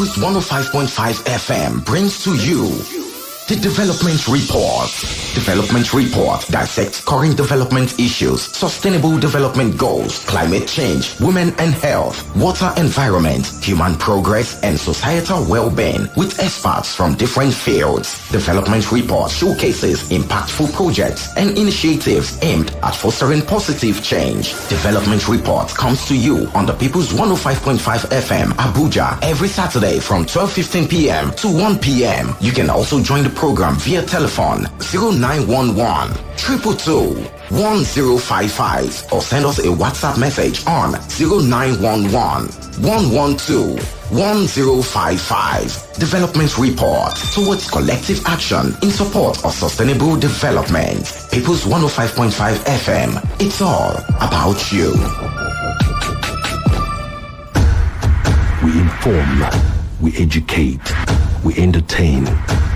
People's 105.5 FM brings to you the Development Report. Development Report dissects current development issues, sustainable development goals, climate change, women and health, water environment, human progress, and societal well-being with experts from different fields. Development Report showcases impactful projects and initiatives aimed at fostering positive change. Development Report comes to you on the People's 105.5 FM Abuja every Saturday from 12:15 p.m. to 1 p.m. You can also join the program via telephone 0911 222 1055 or send us a WhatsApp message on 0911 112 1055. Development Report towards collective action in support of sustainable development. People's 105.5 FM. It's all about you. We inform, we educate, we entertain.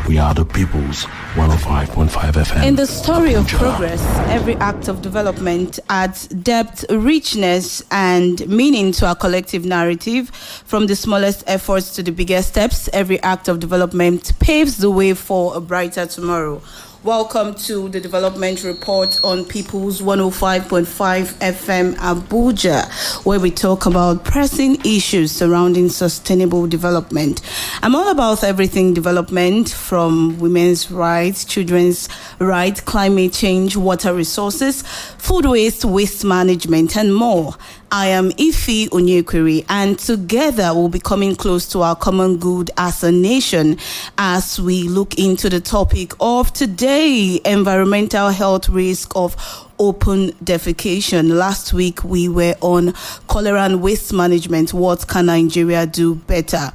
We are the People's 105.5 FM. In the story of progress, every act of development adds depth, richness, and meaning to our collective narrative. From the smallest efforts to the biggest steps, every act of development paves the way for a brighter tomorrow. Welcome to the Development Report on People's 105.5 FM Abuja, where we talk about pressing issues surrounding sustainable development. I'm all about everything development, from women's rights, children's rights, climate change, water resources, food waste management, and more. I am Ife Onyekwiri, and together we'll be coming close to our common good as a nation as we look into the topic of today, environmental health risk of open defecation. Last week we were on cholera and waste management. What can Nigeria do better?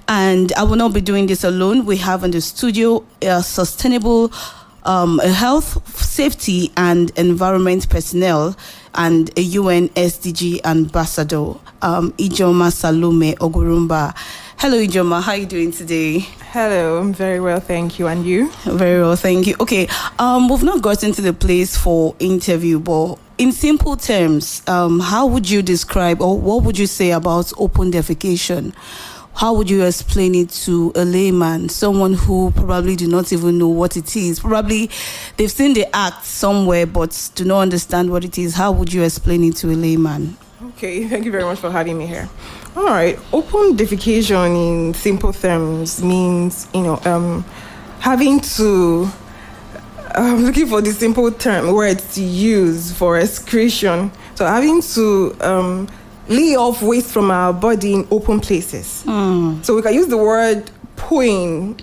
And I will not be doing this alone. We have in the studio a sustainable health, safety and environment personnel and a UN SDG ambassador, Ijoma Salome Ogurumba. Hello, Ijoma. How are you doing today? Hello, I'm very well, thank you. And you? Very well, thank you. Okay, we've not gotten to the place for interview, but in simple terms, how would you describe, or what would you say about open defecation? How would you explain it to a layman, someone who probably do not even know what it is? Probably they've seen the act somewhere but do not understand what it is. How would you explain it to a layman? Okay, thank you very much for having me here. All right, open defecation in simple terms means, having to, looking for the simple term words to use for excretion. So having to lay off waste from our body in open places. So we can use the word pooing.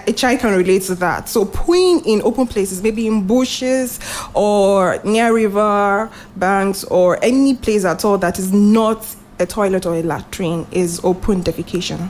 A child can relate to that. So pooing in open places, maybe in bushes or near river banks or any place at all that is not a toilet or a latrine is open defecation.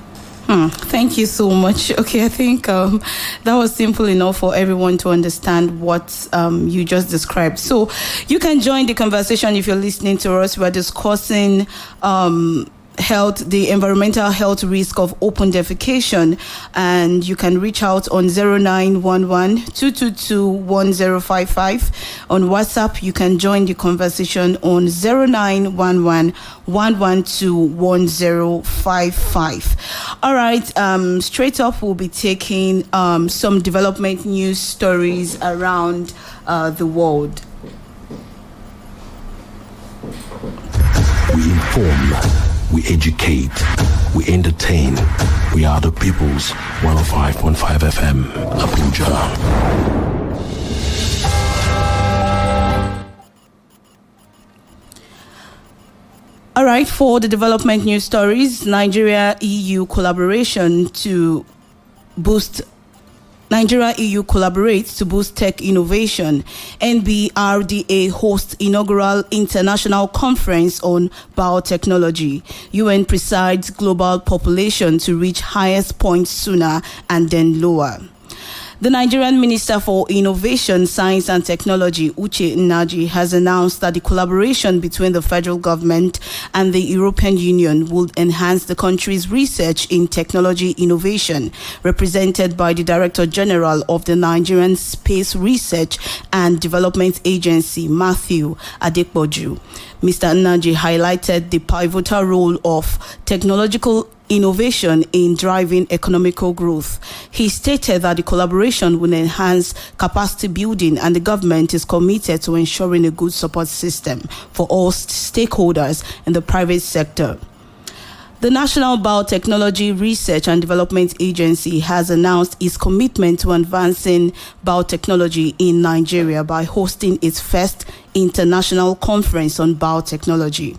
Thank you so much. Okay, I think that was simple enough for everyone to understand what you just described. So you can join the conversation if you're listening to us. We're discussing the environmental health risk of open defecation, and you can reach out on 0911 222 1055. On WhatsApp, you can join the conversation on 0911 112 1055. All right, straight up we'll be taking some development news stories around the world. We inform, we educate, we entertain. We are the People's 105.5 FM, Abuja. All right, for the development news stories, Nigeria-EU collaboration to boost Nigeria-EU collaborates to boost tech innovation. NBRDA hosts inaugural international conference on biotechnology. UN presides global population to reach highest points sooner and then lower. The Nigerian Minister for Innovation, Science and Technology, Uche Nnaji, has announced that the collaboration between the federal government and the European Union will enhance the country's research in technology innovation, represented by the Director General of the Nigerian Space Research and Development Agency, Matthew Adepoju. Mr. Nnaji highlighted the pivotal role of technological innovation in driving economical growth. He stated that the collaboration will enhance capacity building, and the government is committed to ensuring a good support system for all stakeholders in the private sector. The National Biotechnology Research and Development Agency has announced its commitment to advancing biotechnology in Nigeria by hosting its first international conference on biotechnology.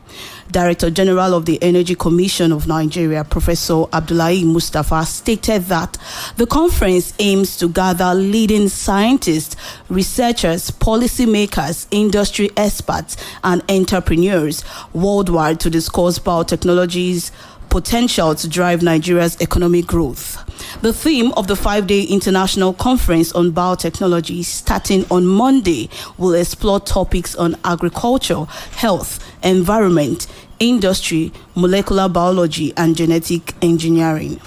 Director General of the Energy Commission of Nigeria, Professor Abdullahi Mustafa, stated that the conference aims to gather leading scientists, researchers, policymakers, industry experts, and entrepreneurs worldwide to discuss biotechnology's potential to drive Nigeria's economic growth. The theme of the 5-day international conference on biotechnology, starting on Monday, will explore topics on agriculture, health, environment, industry, molecular biology, and genetic engineering.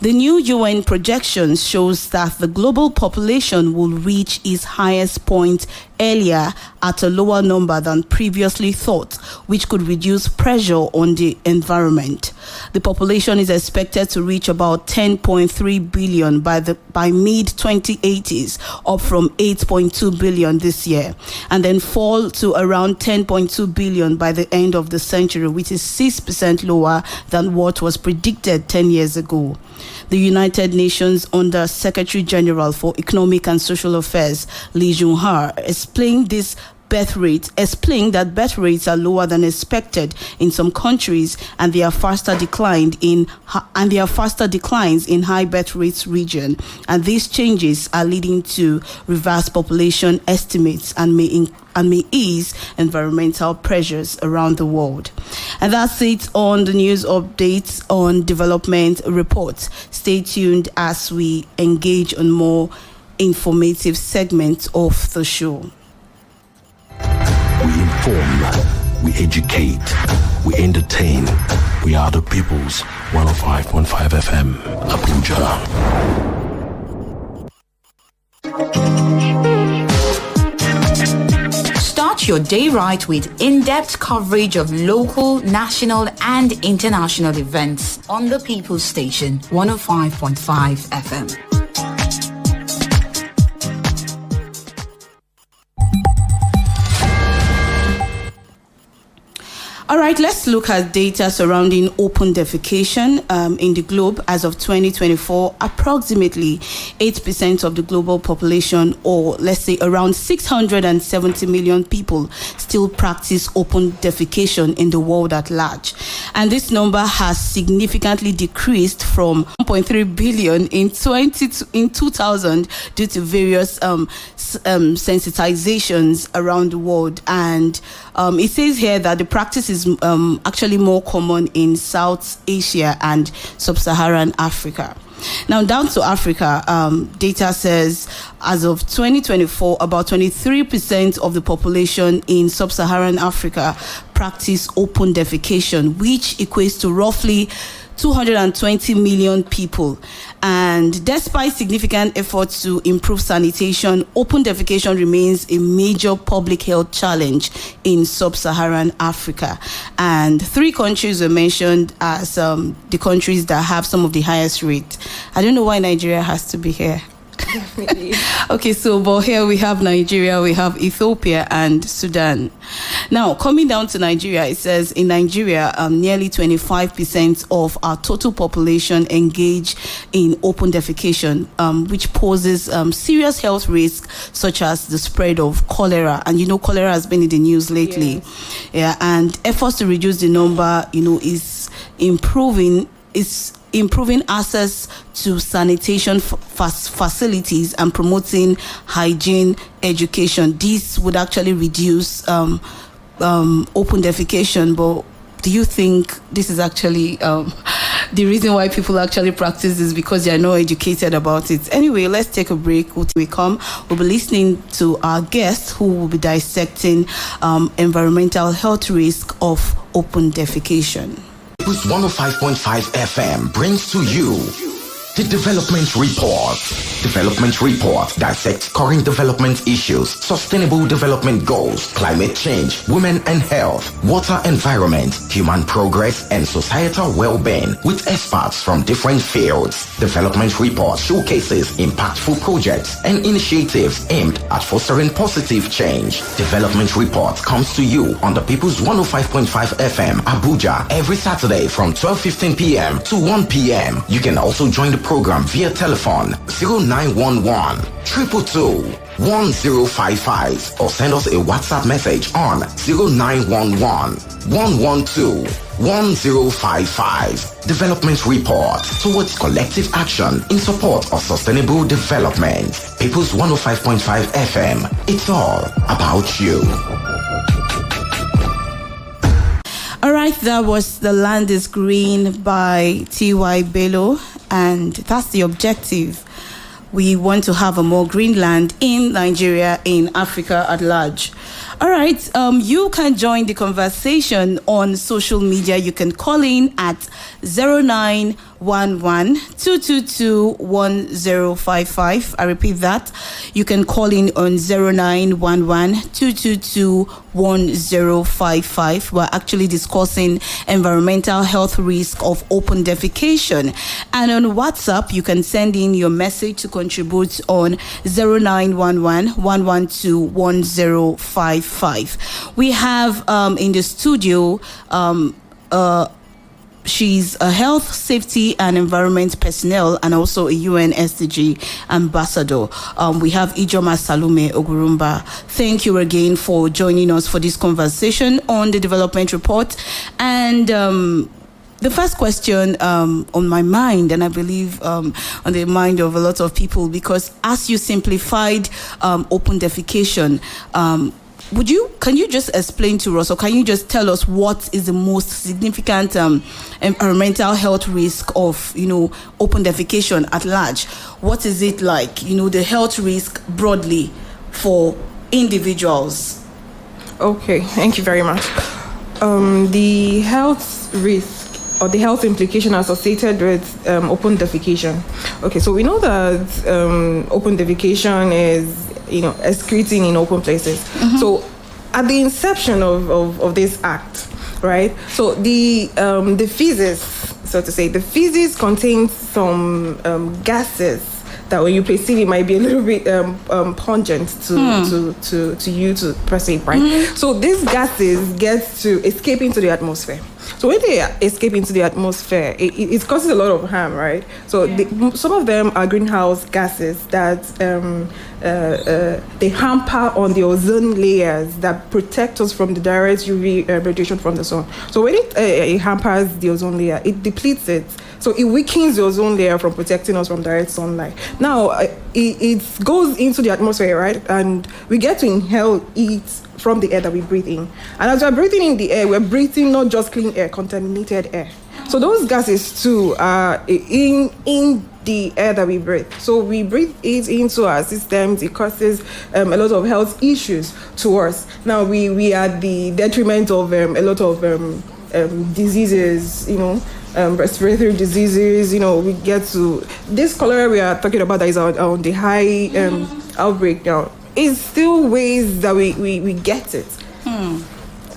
The new UN projection shows that the global population will reach its highest point earlier at a lower number than previously thought, which could reduce pressure on the environment. The population is expected to reach about 10.3 billion by mid-2080s, up from 8.2 billion this year, and then fall to around 10.2 billion by the end of the century, which is 6% lower than what was predicted 10 years ago. The United Nations Under Secretary General for Economic and Social Affairs, Lee Jun-ha, explained that birth rates are lower than expected in some countries, and there are faster declines in high birth rates region, and these changes are leading to reverse population estimates and may ease environmental pressures around the world. And that's it on the news updates on development reports. Stay tuned as we engage on more informative segments of the show. We inform, we educate, we entertain. We are the people's 105.5 FM, Abuja. Start your day right with in-depth coverage of local, national, and international events on the People's Station, 105.5 FM. All right, let's look at data surrounding open defecation in the globe. As of 2024, approximately 8% of the global population, or let's say around 670 million people, still practice open defecation in the world at large. And this number has significantly decreased from 1.3 billion in 2000 due to various sensitizations around the world. And it says here that the practice is actually more common in South Asia and Sub-Saharan Africa. Now, down to Africa, data says as of 2024, about 23% of the population in Sub-Saharan Africa practice open defecation, which equates to roughly 220 million people. And despite significant efforts to improve sanitation, open defecation remains a major public health challenge in Sub-Saharan Africa. And 3 countries were mentioned as the countries that have some of the highest rate. I don't know why Nigeria has to be here. Definitely. Okay, but here we have Nigeria, we have Ethiopia and Sudan. Now, coming down to Nigeria, it says in Nigeria, nearly 25% of our total population engage in open defecation, which poses serious health risks, such as the spread of cholera. And cholera has been in the news lately. Yes. Yeah, and efforts to reduce the number, is improving access to sanitation facilities and promoting hygiene education. This would actually reduce open defecation, but do you think this is actually the reason why people actually practice this, because they are not educated about it? Anyway, let's take a break. When we come, we'll be listening to our guests who will be dissecting environmental health risk of open defecation. 105.5 FM brings to you The Development Report. Development Report dissects current development issues, sustainable development goals, climate change, women and health, water environment, human progress, and societal well-being with experts from different fields. Development Report showcases impactful projects and initiatives aimed at fostering positive change. Development Report comes to you on the People's 105.5 FM Abuja every Saturday from 12:15 p.m. to 1 p.m. You can also join the program via telephone 0911 222 1055 or send us a WhatsApp message on 0911 112 1055. Development Report towards collective action in support of sustainable development. People's 105.5 FM. It's all about you. All right, that was The Land is Green by T.Y. Bello, and that's the objective. We want to have a more green land in Nigeria, in Africa at large. All right, you can join the conversation on social media. You can call in at 0911-222-1055. I repeat that. You can call in on 0911-222-1055. We're actually discussing environmental health risk of open defecation. And on WhatsApp, you can send in your message to contribute on 0911-112-1055. We have in the studio she's a health, safety and environment personnel and also a UN SDG ambassador. We have Ijoma Salume Ogurumba. Thank you again for joining us for this conversation on the Development Report. And the first question on my mind, and I believe on the mind of a lot of people, because as you simplified open defecation, can you just explain to us, or can you just tell us what is the most significant environmental health risk of, open defecation at large? What is it like, the health risk broadly for individuals? Okay, thank you very much. The health risk or the health implication associated with open defecation. Okay, so we know that open defecation is excreting in open places. Mm-hmm. So at the inception of this act, right? So the feces, so to say, the feces contains some gases that when you perceive it might be a little bit pungent to you to perceive, right? Mm-hmm. So these gases get to escape into the atmosphere. So when they escape into the atmosphere, it causes a lot of harm, right? So some of them are greenhouse gases that they hamper on the ozone layers that protect us from the direct UV radiation from the sun. So when it hampers the ozone layer, it depletes it. So it weakens the ozone layer from protecting us from direct sunlight. Now, it goes into the atmosphere, right? And we get to inhale it from the air that we breathe in. And as we're breathing in the air, we're breathing not just clean air, contaminated air. So those gases too are in the air that we breathe. So we breathe it into our systems. It causes a lot of health issues to us. Now we are at the detriment of a lot of diseases, respiratory diseases. We get to this cholera we are talking about that is on the high outbreak now. It's still ways that we get it.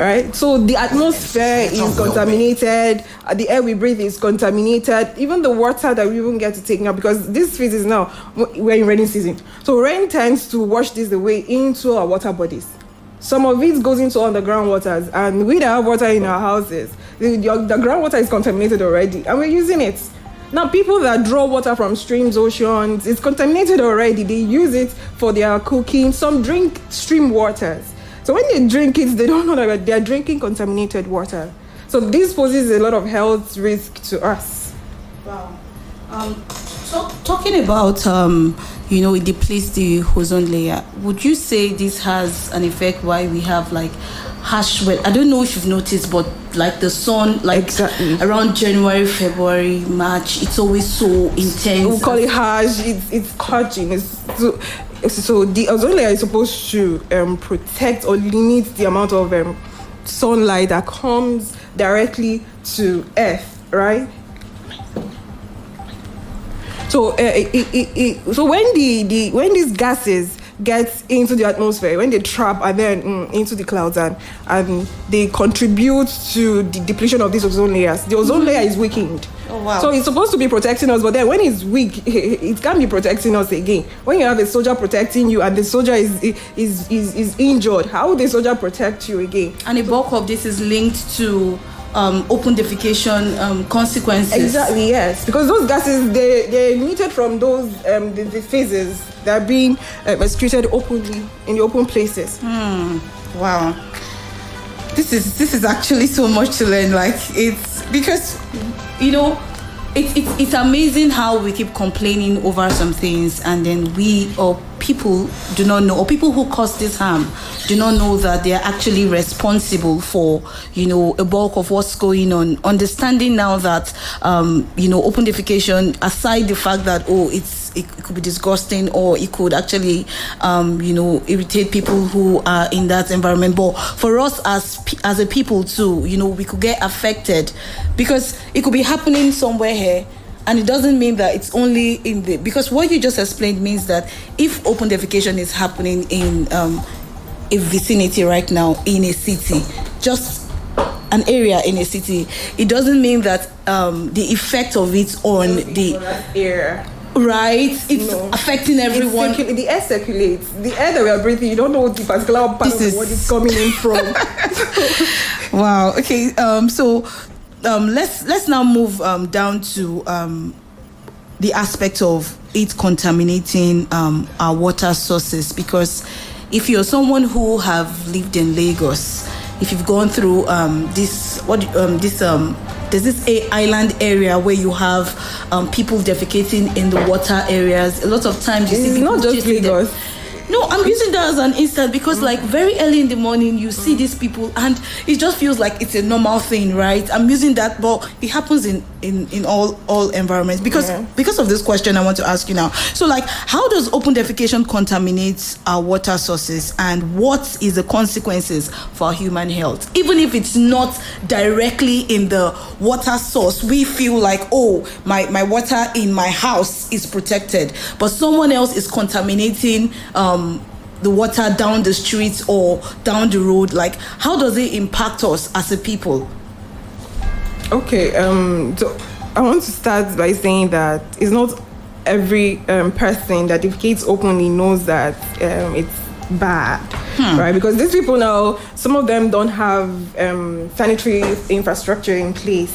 Right? So the atmosphere is contaminated, the air we breathe is contaminated, even the water that we even get to take now, because this phases now, we're in rainy season. So rain tends to wash this away into our water bodies. Some of it goes into underground waters, and we don't have water in our houses. The groundwater is contaminated already, and we're using it. Now, people that draw water from streams, oceans, it's contaminated already. They use it for their cooking. Some drink stream waters. So when they drink it, they don't know that they're drinking contaminated water. So this poses a lot of health risk to us. Wow. So talking about, it depletes the ozone layer. Would you say this has an effect why we have harsh weather? I don't know if you've noticed, but the sun, exactly. Around January, February, March, it's always so intense. We call it harsh. It's scorching. So the ozone layer is supposed to protect or limit the amount of sunlight that comes directly to Earth, right? So so when when these gases get into the atmosphere, when they trap and then into the clouds, and they contribute to the depletion of these ozone layers, the ozone layer is weakened. Oh, wow. So it's supposed to be protecting us, but then when it's weak, it can't be protecting us again. When you have a soldier protecting you and the soldier is injured, how will the soldier protect you again? And a bulk of this is linked to open defecation consequences. Exactly, yes. Because those gases, they're emitted from those the phases that are being excreted openly in the open places. Wow. This is actually so much to learn. Like, it's because, you know, it's amazing how we keep complaining over some things, and then we or people do not know, or people who cause this harm do not know that they are actually responsible for, you know, a bulk of what's going on. Understanding now that, you know, open defecation, aside the fact that, it could be disgusting, or it could actually, you know, irritate people who are in that environment. But for us as a people too, you know, we could get affected because it could be happening somewhere here. And it doesn't mean that it's only in the, because what you just explained means that if open defecation is happening in a vicinity right now in a city, just an area in a city, it doesn't mean that the effect of it on the air. Right, it's affecting everyone. The air circulates. The air that we are breathing, you don't know the particular part of the world it's coming in from. Wow. Okay. So let's now move down to the aspect of it contaminating our water sources, because if you're someone who have lived in Lagos, if you've gone through there's this island area where you have people defecating in the water areas. A lot of times you see people not just Lagos. No, I'm using that as an instance because, like, very early in the morning, you see these people, and it just feels like it's a normal thing, right? I'm using that, but it happens in all environments. Because of this question, I want to ask you now. So, like, how does open defecation contaminate our water sources, and what is the consequences for human health? Even if it's not directly in the water source, we feel like, my water in my house is protected, but someone else is contaminating the water down the street or down the road. Like, how does it impact us as a people? Okay, so I want to start by saying that it's not every person that defecates openly knows that it's bad, right? Because these people now, some of them don't have sanitary infrastructure in place.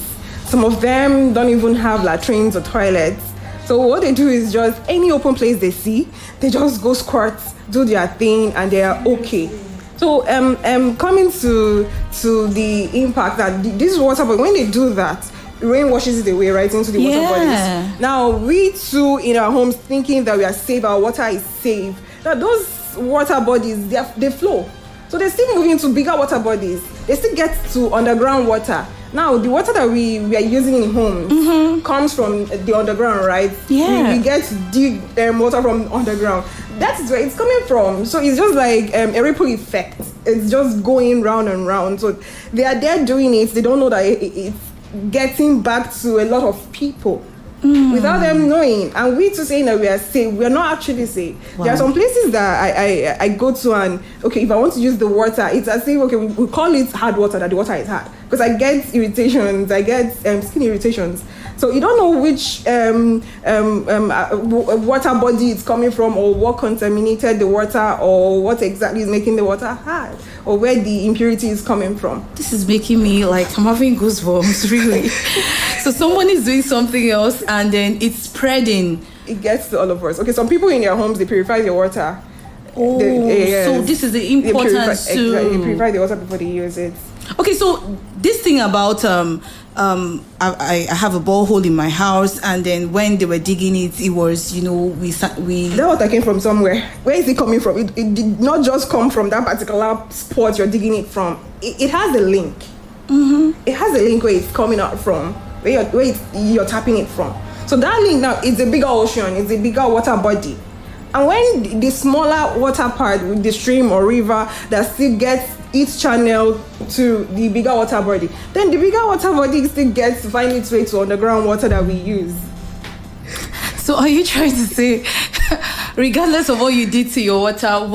Some of them don't even have latrines or toilets. So what they do is just any open place they see, they just go squirt, do their thing, and they are okay. So coming to the impact that this water, but when they do that, rain washes it away right into the water bodies. Now we too in our homes thinking that we are safe, our water is safe. Now those water bodies, they flow. So they still move into bigger water bodies. They still get to underground water. Now, the water that we are using in homes comes from the underground, right? Yeah. We get dig water from underground. That's where it's coming from. So it's just like a ripple effect. It's just going round and round. So they are there doing it. They don't know that it's getting back to a lot of people. Without them knowing, and we too saying that we are safe, we are not actually safe. Wow. There are some places that I go to, and if I want to use the water, it's as if we call it hard water, that the water is hard, because I get irritations, I get skin irritations. So you don't know which water body it's coming from, or what contaminated the water, or what exactly is making the water hard, or where the impurity is coming from. This is making me like, I'm having goosebumps, really. So someone is doing something else, and then it's spreading. It gets to all of us. Okay, some people in their homes, they purify their water. So this is the importance they purify the water before they use it. Okay, so this thing about I have a borehole in my house, and then when they were digging it, it was, we that water came from somewhere. Where is it coming from? It did not just come from that particular spot you're digging it from. It has a link. It has a link where it's coming out from, where you're tapping it from. So that link now is a bigger ocean, it's a bigger water body. And when the smaller water part, the stream or river, that still gets its channel to the bigger water body, then the bigger water body still gets to find its way to underground water that we use. So are you trying to say, regardless of what you did to your water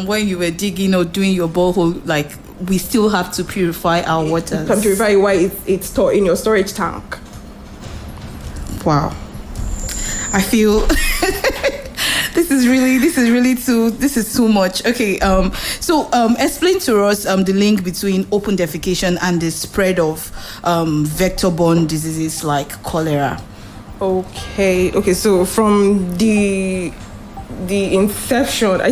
when you were digging or doing your borehole, like we still have to purify our water? Can purify why it's stored in your storage tank. Wow. I feel this is too much. Okay, so explain to us the link between open defecation and the spread of vector-borne diseases like cholera. Okay, so from the inception, I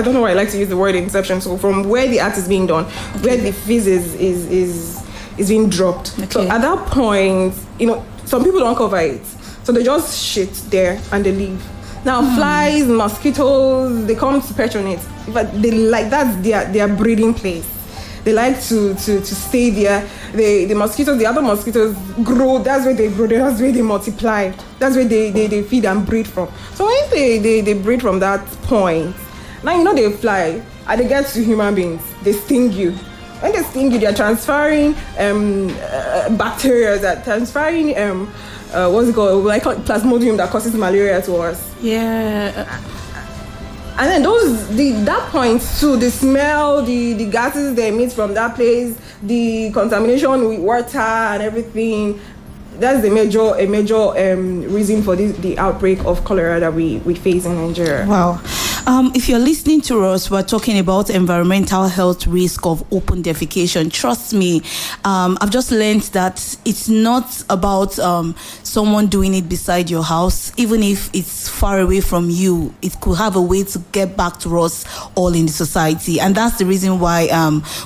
don't know why I like to use the word inception. So from where the act is being done, where the feces is being dropped. Okay. So at that point, some people don't cover it. So they just shit there and they leave. Now flies, mosquitoes, they come to perch on it. But that's their breeding place. They like to stay there. The mosquitoes, the other mosquitoes grow. That's where they grow. That's where they multiply. That's where they feed and breed from. So when they breed from that point, now they fly and they get to human beings. They sting you. When they sting you, they are transferring bacteria, that transferring what's it called? Like Plasmodium that causes malaria to us. Yeah. And then that point too, the smell, the gases they emit from that place, the contamination with water and everything, that's a major reason for the outbreak of cholera that we face in Nigeria. Wow. If you're listening to us, we're talking about environmental health risk of open defecation. Trust me, I've just learned that it's not about someone doing it beside your house. Even if it's far away from you, it could have a way to get back to us all in the society. And that's the reason why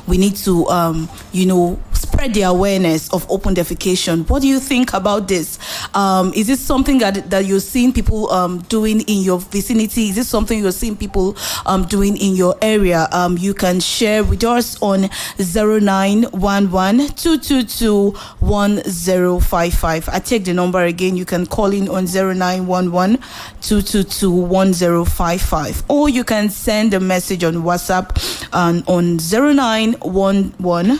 we need to, spread the awareness of open defecation. What do you think about this? Is it something that you're seeing people doing in your vicinity? Is it something you're seeing people doing in your area? You can share with us on 0911-222-1055. I take the number again. You can call in on 0911-222-1055, or you can send a message on WhatsApp on 0911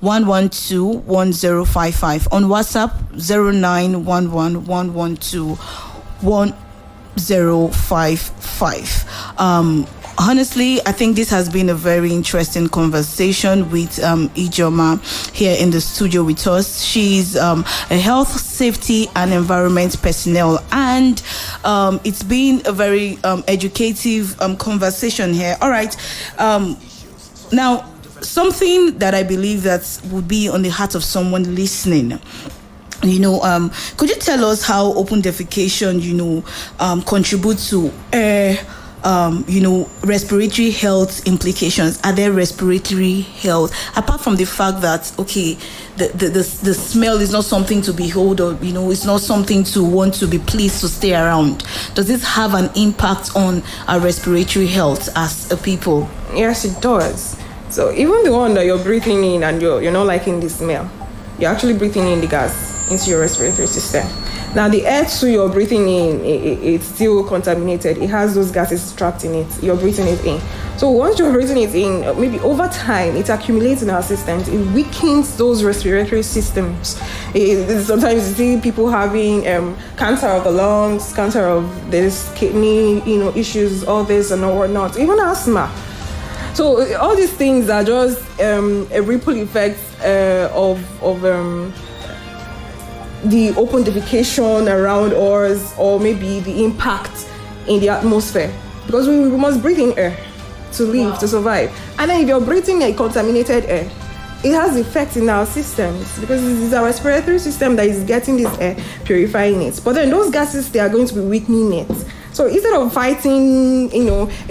112-1055. On WhatsApp, 0911-112-1055. Honestly, I think this has been a very interesting conversation with Ijoma here in the studio with us. She's a health, safety, and environment personnel, and it's been a very educative conversation here. All right. Now, something that I believe that would be on the heart of someone listening. Could you tell us how open defecation, contributes to air, respiratory health implications? Are there respiratory health, apart from the fact that, okay, the smell is not something to behold, or, it's not something to want to be pleased to stay around? Does this have an impact on our respiratory health as a people? Yes, it does. So even the one that you're breathing in and you're not liking the smell, you're actually breathing in the gas into your respiratory system. Now the air too you're breathing in, it's still contaminated. It has those gases trapped in it. You're breathing it in. So once you're breathing it in, maybe over time, it accumulates in our systems. It weakens those respiratory systems. Sometimes you see people having cancer of the lungs, cancer of this, kidney, issues, all this and all whatnot, even asthma. So all these things are just a ripple effect of the open defecation around us, or maybe the impact in the atmosphere. Because we must breathe in air to live, to survive. And then if you're breathing a contaminated air, it has effect in our systems, because it is our respiratory system that is getting this air, purifying it. But then those gases, they are going to be weakening it. So instead of fighting,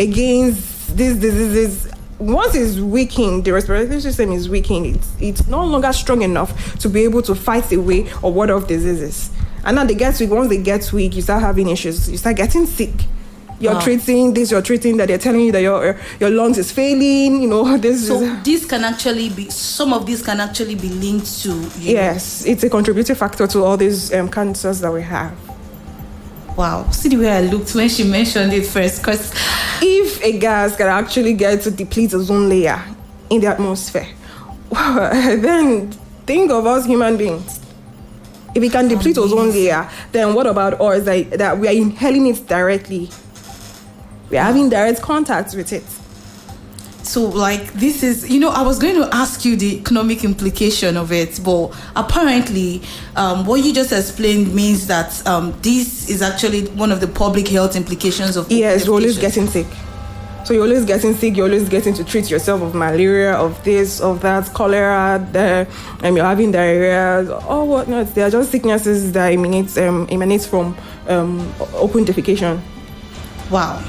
against these diseases, once it's weakened, the respiratory system is weakened, it's no longer strong enough to be able to fight away or ward off diseases. And now they get weak. Once they get weak, you start having issues. You start getting sick. You're treating this, you're treating that. They're telling you that your lungs is failing. This can actually be, some of this can actually be linked to. Yes, it's a contributing factor to all these cancers that we have. Wow. See the way I looked when she mentioned it first. Because if a gas can actually get to deplete ozone layer in the atmosphere, then think of us human beings. If it can deplete ozone layer, then what about us that we are inhaling it directly? We are having direct contact with it. So, like, this is, I was going to ask you the economic implication of it, but apparently, what you just explained means that this is actually one of the public health implications of. Yes, you're always getting sick. So you're always getting sick. You're always getting to treat yourself of malaria, of this, of that, cholera. You're having diarrhea, or whatnot. They are just sicknesses that emanates from open defecation. Wow.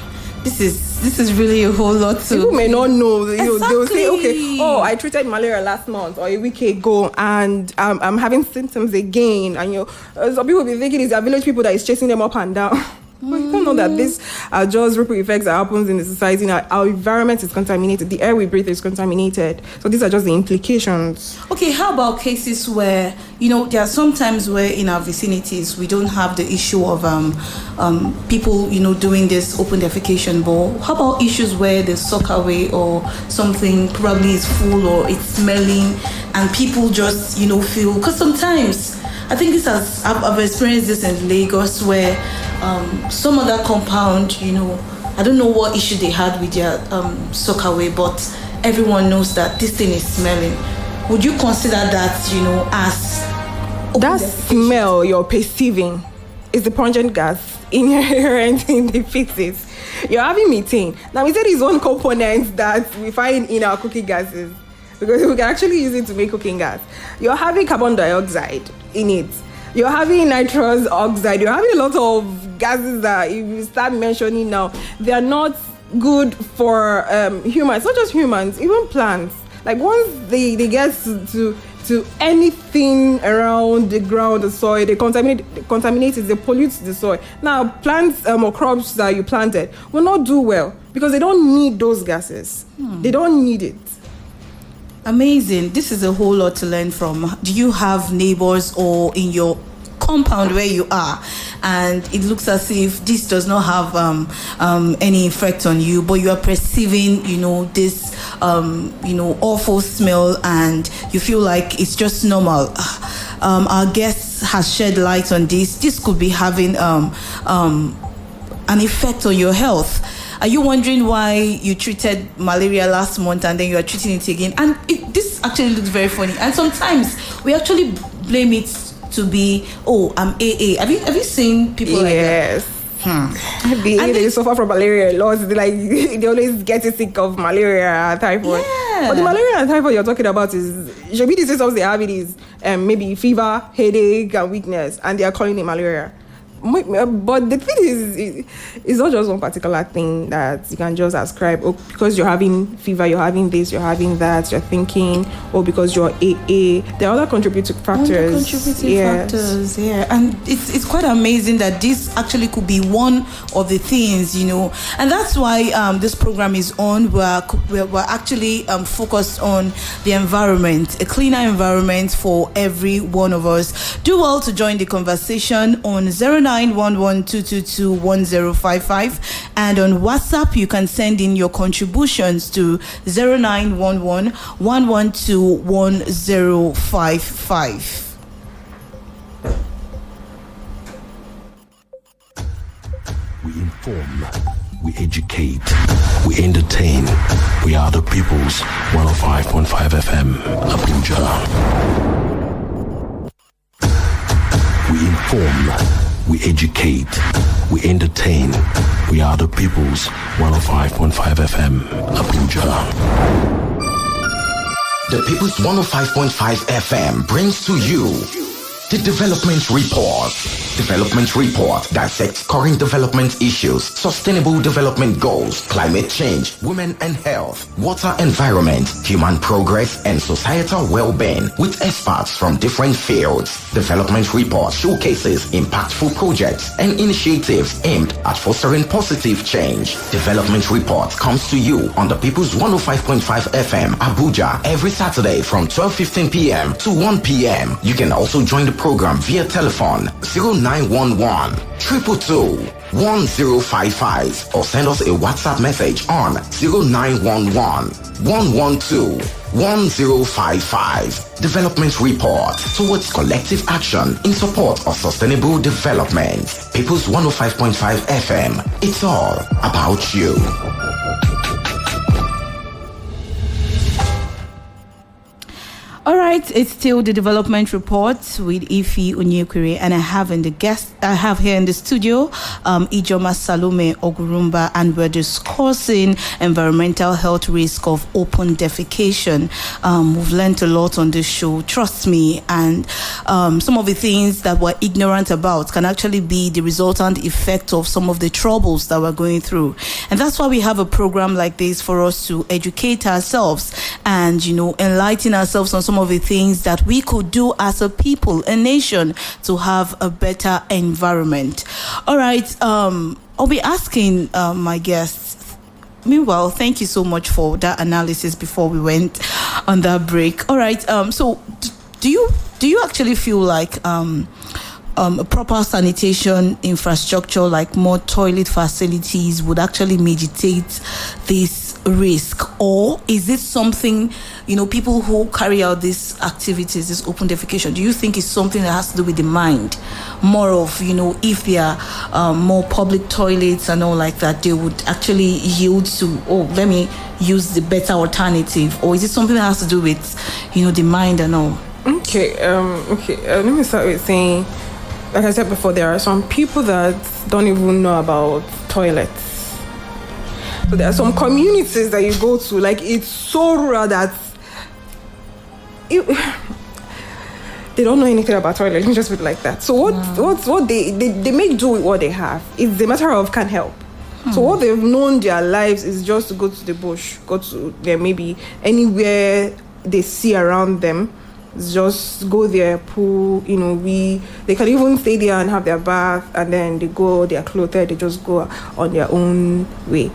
This is really a whole lot to... People may not know. Exactly. They will say, okay, I treated malaria last month or a week ago and I'm having symptoms again. And some people will be thinking it's their village people that is chasing them up and down. But you don't know that these are just ripple effects that happens in the society. Our environment is contaminated. The air we breathe is contaminated. So these are just the implications. Okay, how about cases where, there are some times where in our vicinities we don't have the issue of people, doing this open defecation, but how about issues where the sock away or something probably is full or it's smelling and people just, feel... Because sometimes, I think I've experienced this in Lagos where some other compound, I don't know what issue they had with their sock away, but everyone knows that this thing is smelling. Would you consider that, as... That smell you're perceiving is the pungent gas inherent in the feces. You're having methane. Now, methane is one component that we find in our cooking gases because we can actually use it to make cooking gas. You're having carbon dioxide in it. You're having nitrous oxide. You're having a lot of gases that if you start mentioning now, they are not good for humans. Not just humans, even plants. Like once they get to anything around the ground, the soil, they contaminate it, they pollute the soil. Now, plants or crops that you planted will not do well because they don't need those gases. They don't need it. Amazing. This is a whole lot to learn from. Do you have neighbors or in your compound where you are and it looks as if this does not have any effect on you, but you are perceiving this awful smell and you feel like it's just normal? Our guest has shed light on this could be having an effect on your health. Are you wondering why you treated malaria last month and then you are treating it again? And this actually looks very funny. And sometimes we actually blame it to be, I'm AA. Have you seen people like that? They suffer from malaria a lot. They always get sick of malaria and typhoid. Yeah. But the malaria and typhoid you're talking about should be the symptoms they have. It is maybe fever, headache, and weakness, and they are calling it malaria. But the thing is, it's not just one particular thing that you can just ascribe. Because you're having fever, you're having this, you're having that, you're thinking, because you're AA. There are other contributing factors. Factors, yeah. And it's quite amazing that this actually could be one of the things, And that's why this program is on. We're actually focused on the environment, a cleaner environment for every one of us. Do well to join the conversation on 0911-222-1055 and on WhatsApp you can send in your contributions to 0911-112-1055. We inform, we educate, we entertain. We are the people's 105.5 FM, Abuja. We inform, we educate, we entertain. We are the people's 105.5 FM, Abuja. The People's 105.5 FM brings to you the Development Report. Development Report dissects current development issues, sustainable development goals, climate change, women and health, water environment, human progress, and societal well-being with experts from different fields. Development Report showcases impactful projects and initiatives aimed at fostering positive change. Development Report comes to you on the People's 105.5 FM, Abuja, every Saturday from 12:15 p.m. to 1 p.m. You can also join the program via telephone 0911 222 1055 or send us a WhatsApp message on 0911 112 1055. Development Report towards collective action in support of sustainable development. People's 105.5 FM. It's all about you. All right, it's still the development report with Ife Onyekwere, and I have here in the studio Ijoma Salome Ogurumba, and we're discussing environmental health risk of open defecation. We've learned a lot on this show, trust me, and some of the things that we're ignorant about can actually be the resultant effect of some of the troubles that we're going through. And that's why we have a program like this, for us to educate ourselves and, enlighten ourselves on some of the things that we could do as a people, a nation, to have a better environment. All right, I'll be asking my guests. Meanwhile, thank you so much for that analysis before we went on that break. All right, so do you actually feel like a proper sanitation infrastructure, like more toilet facilities, would actually mitigate this risk? Or is it something, people who carry out these activities, this open defecation, do you think it's something that has to do with the mind? More of, if there are more public toilets and all like that, they would actually yield to, let me use the better alternative? Or is it something that has to do with, the mind and all? Okay, let me start with saying, like I said before, there are some people that don't even know about toilets. So there are some communities that you go to, like, it's so rural that they don't know anything about toilets. Let me just put it like that. So what they make do with what they have. It's a matter of can't help. So what they've known their lives is just to go to the bush, go to maybe anywhere they see around them. Just go there, pool, they can even stay there and have their bath, and then they go, they are clothed, they just go on their own way.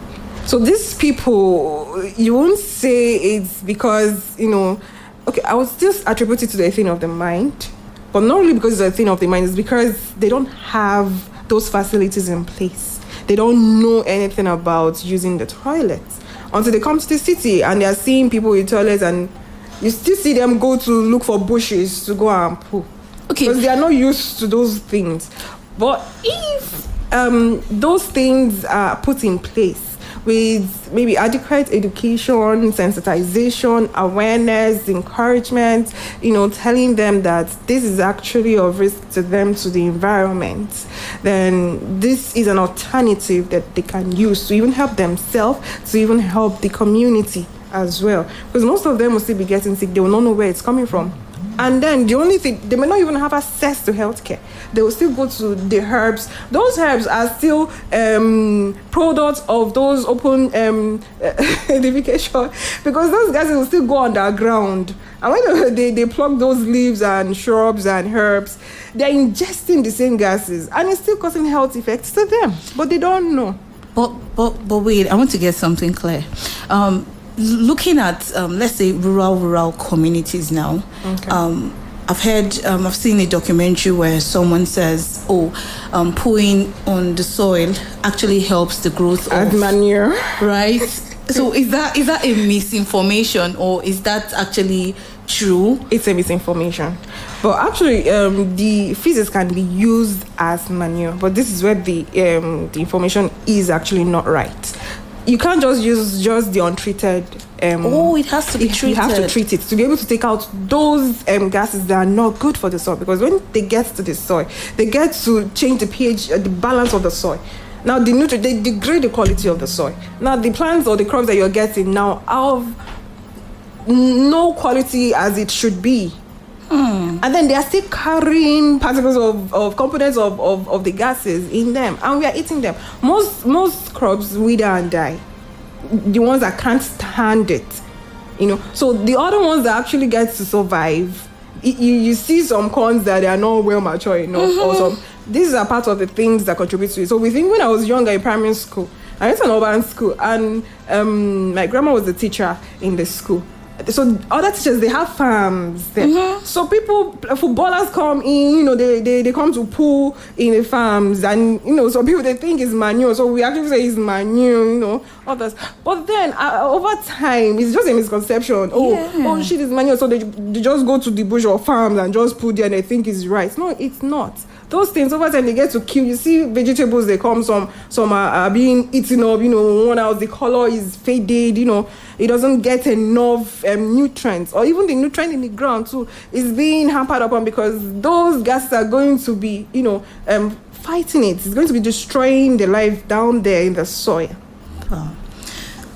So these people, you won't say it's because, I would still attribute it to the thing of the mind, but not really because it's a thing of the mind, it's because they don't have those facilities in place. They don't know anything about using the toilets until they come to the city and they are seeing people with toilets, and you still see them go to look for bushes to go and poo. Okay. Because they are not used to those things. But if those things are put in place with maybe adequate education, sensitization, awareness, encouragement, telling them that this is actually of risk to them, to the environment, then this is an alternative that they can use to even help themselves, to even help the community as well. Because most of them will still be getting sick. They will not know where it's coming from. And then the only thing, they may not even have access to healthcare. They will still go to the herbs. Those herbs are still products of those open defecation, because those guys will still go underground. And when they pluck those leaves and shrubs and herbs, they're ingesting the same gases, and it's still causing health effects to them. But they don't know. But wait, I want to get something clear. Looking at, let's say, rural communities now, okay. I've seen a documentary where someone says, pooing on the soil actually helps the growth of manure, right? So is that a misinformation, or is that actually true? It's a misinformation, but actually, the feces can be used as manure. But this is where the information is actually not right. You can't just use just the untreated. It has to be treated. You have to treat it to be able to take out those gases that are not good for the soil. Because when they get to the soil, they get to change the pH, the balance of the soil. Now they degrade the quality of the soil. Now the plants or the crops that you're getting now have no quality as it should be. And then they are still carrying particles of components of the gases in them, and we are eating them. Most crops wither and die. The ones that can't stand it, So the other ones that actually get to survive, you see some corns that they are not well mature enough. Also, these are part of the things that contribute to it. So we think when I was younger in primary school, I went to an urban school, and my grandma was the teacher in the school. so other teachers, they have farms there. So footballers come in, they come to pull in the farms, and so people, they think it's manure, so we actually say it's manure, others. But then over time, it's just a misconception. Oh shit, it's manure, so they just go to the bush or farms and just put there and they think it's right. No, it's not. Those things over time, they get to kill. You see vegetables, they come, some are being eaten up, worn out, the color is faded, it doesn't get enough nutrients, or even the nutrient in the ground too is being hampered upon, because those gases are going to be, fighting it. It's going to be destroying the life down there in the soil. Wow.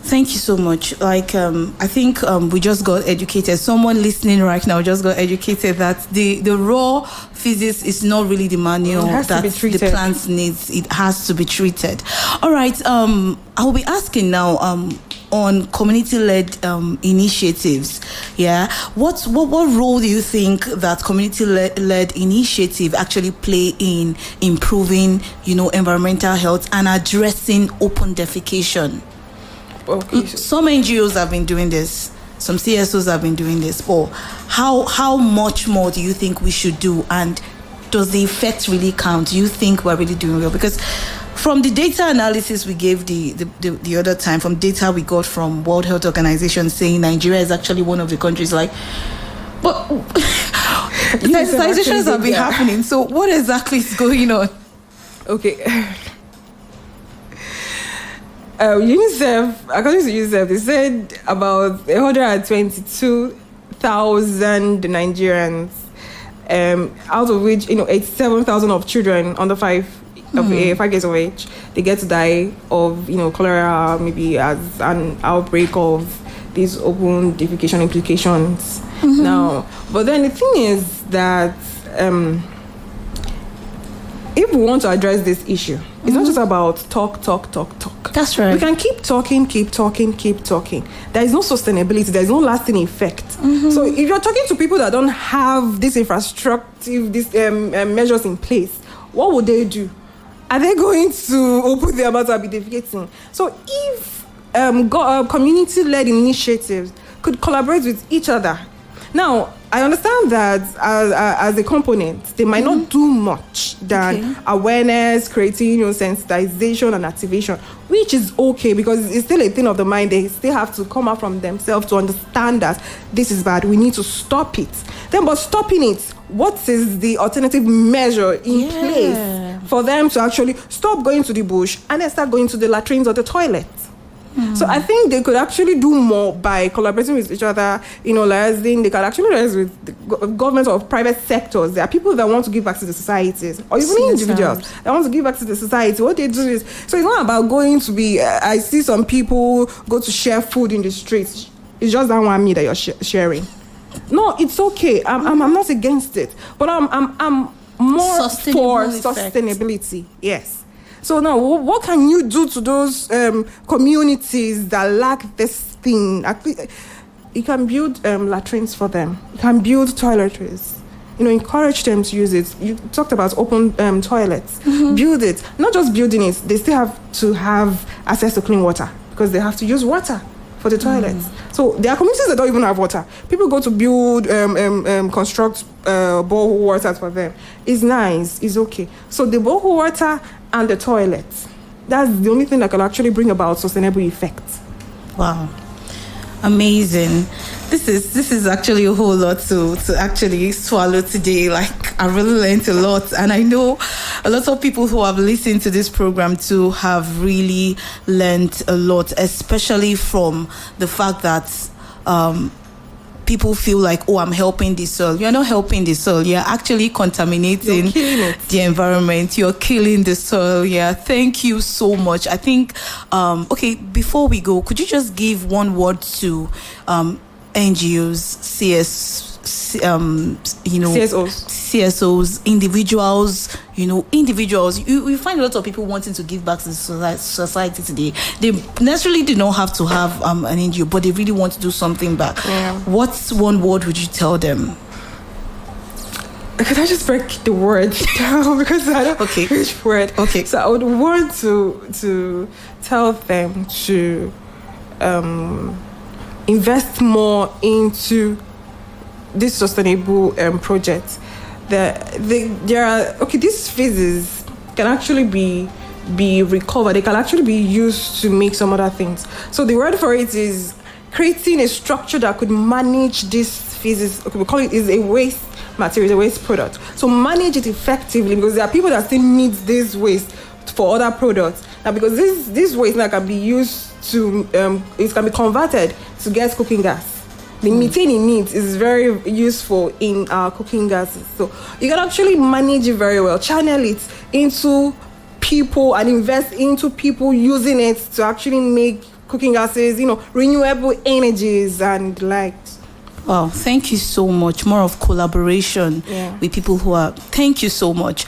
Thank you so much. I think we just got educated. Someone listening right now just got educated that the raw physics is not really the manure that the plants needs. It has to be treated. All right. I'll be asking now on community-led initiatives. Yeah. What role do you think that community-led initiative actually play in improving, environmental health and addressing open defecation? Okay. Some NGOs have been doing this. Some CSOs have been doing this. But how much more do you think we should do? And does the effect really count? Do you think we're really doing well? Because from the data analysis we gave the other time, from data we got from World Health Organization saying Nigeria is actually one of the countries but sensitizations have been happening. So what exactly is going on? Okay. UNICEF, according to UNICEF, they said about 122,000 Nigerians, out of which 87,000 of children under 5 years of age, they get to die of cholera, maybe as an outbreak of these open defecation implications. Now, but then the thing is that if we want to address this issue, it's not just about talk. That's right. We can keep talking. There is no sustainability. There is no lasting effect. So if you're talking to people that don't have this infrastructure, these measures in place, what would they do? Are they going to open their mouths and be defecating? So if community-led initiatives could collaborate with each other. Now, I understand that as a component, they might not do much than awareness, creating, sensitization and activation, which is okay because it's still a thing of the mind. They still have to come out from themselves to understand that this is bad. We need to stop it. Then, but stopping it, what is the alternative measure in place for them to actually stop going to the bush and then start going to the latrines or the toilets? So I think they could actually do more by collaborating with each other, liaising. They can actually liaise with the government or private sectors. There are people that want to give back to the societies, or even individuals that want to give back to the society. What they do is, so it's not about going to be, I see some people go to share food in the streets. It's just that one meal that you're sharing. No, it's okay. I'm not against it, but I'm more for sustainability. Yes. So now, what can you do to those communities that lack this thing? You can build latrines for them. You can build toiletries. Encourage them to use it. You talked about open toilets. Build it. Not just building it. They still have to have access to clean water because they have to use water for the toilets. So there are communities that don't even have water. People go to build, construct borehole waters for them. It's nice. It's okay. So the borehole water and the toilets, that's the only thing that can actually bring about sustainable effects. Wow. Amazing. This is actually a whole lot to actually swallow today. I really learned a lot, and I know a lot of people who have listened to this program too have really learned a lot, especially from the fact that people feel like, I'm helping the soil. You're not helping the soil. You're actually contaminating the environment. You're killing the soil. Yeah. Thank you so much. I think, before we go, could you just give one word to NGOs, CSOs, individuals, individuals. You find a lot of people wanting to give back to the society today. They necessarily do not have to have an NGO, but they really want to do something back. Yeah. What's one word would you tell them? Could I just break the word down because I don't know which word? Okay. So I would want to tell them to invest more into this sustainable project. There are these phases can actually be recovered. They can actually be used to make some other things. So the word for it is creating a structure that could manage these phases. Okay, we call it is a waste material, a waste product. So manage it effectively, because there are people that still need this waste for other products. Now, because this waste now can be used to it can be converted to get cooking gas. The methane in it is very useful in our cooking gases. So you can actually manage it very well, channel it into people and invest into people using it to actually make cooking gases, renewable energies and likes. Wow, thank you so much. More of collaboration with people who are. Thank you so much.